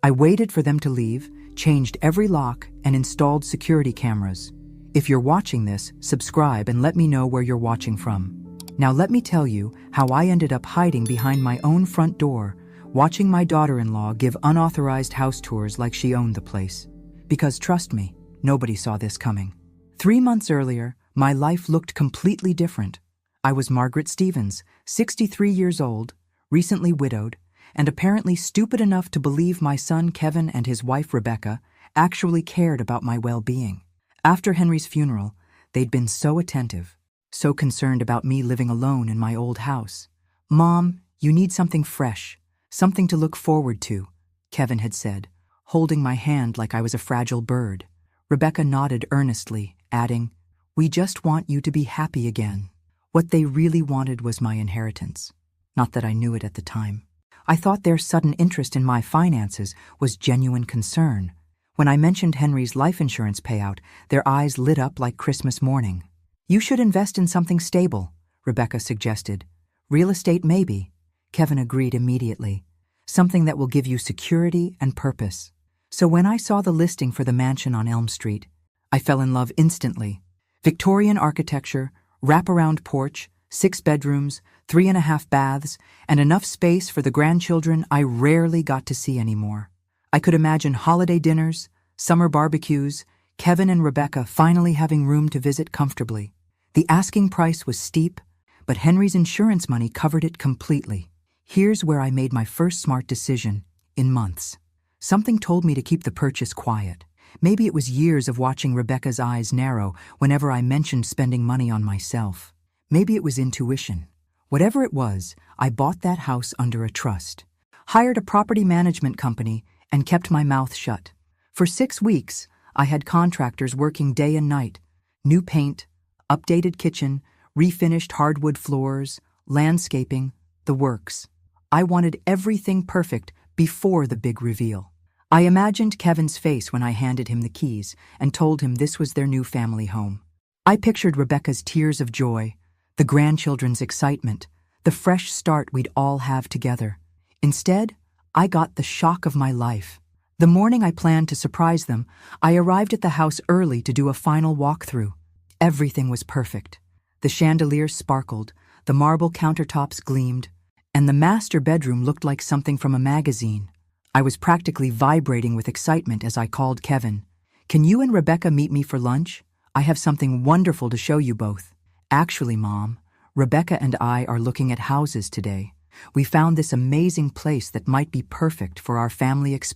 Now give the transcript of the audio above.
I waited for them to leave, changed every lock, and installed security cameras. If you're watching this, subscribe and let me know where you're watching from. Now let me tell you how I ended up hiding behind my own front door, watching my daughter-in-law give unauthorized house tours like she owned the place. Because trust me, nobody saw this coming. 3 months earlier, my life looked completely different. I was Margaret Stevens, 63 years old, recently widowed, and apparently stupid enough to believe my son Kevin and his wife Rebecca actually cared about my well-being. After Henry's funeral, they'd been so attentive, so concerned about me living alone in my old house. "Mom, you need something fresh, something to look forward to," Kevin had said, holding my hand like I was a fragile bird. Rebecca nodded earnestly, adding, "We just want you to be happy again." What they really wanted was my inheritance. Not that I knew it at the time. I thought their sudden interest in my finances was genuine concern. When I mentioned Henry's life insurance payout, their eyes lit up like Christmas morning. "You should invest in something stable," Rebecca suggested. "Real estate maybe." Kevin agreed immediately. "Something that will give you security and purpose." So when I saw the listing for the mansion on Elm Street, I fell in love instantly. Victorian architecture, wraparound porch, 6 bedrooms, 3.5 baths, and enough space for the grandchildren I rarely got to see anymore. I could imagine holiday dinners, summer barbecues, Kevin and Rebecca finally having room to visit comfortably. The asking price was steep, but Henry's insurance money covered it completely. Here's where I made my first smart decision in months. Something told me to keep the purchase quiet. Maybe it was years of watching Rebecca's eyes narrow whenever I mentioned spending money on myself. Maybe it was intuition. Whatever it was, I bought that house under a trust, hired a property management company, and kept my mouth shut. For 6 weeks, I had contractors working day and night. New paint, updated kitchen, refinished hardwood floors, landscaping, the works. I wanted everything perfect before the big reveal. I imagined Kevin's face when I handed him the keys and told him this was their new family home. I pictured Rebecca's tears of joy, the grandchildren's excitement, the fresh start we'd all have together. Instead, I got the shock of my life. The morning I planned to surprise them, I arrived at the house early to do a final walkthrough. Everything was perfect. The chandelier sparkled, the marble countertops gleamed, and the master bedroom looked like something from a magazine. I was practically vibrating with excitement as I called Kevin. "Can you and Rebecca meet me for lunch? I have something wonderful to show you both." "Actually, Mom, Rebecca and I are looking at houses today. We found this amazing place that might be perfect for our family experience."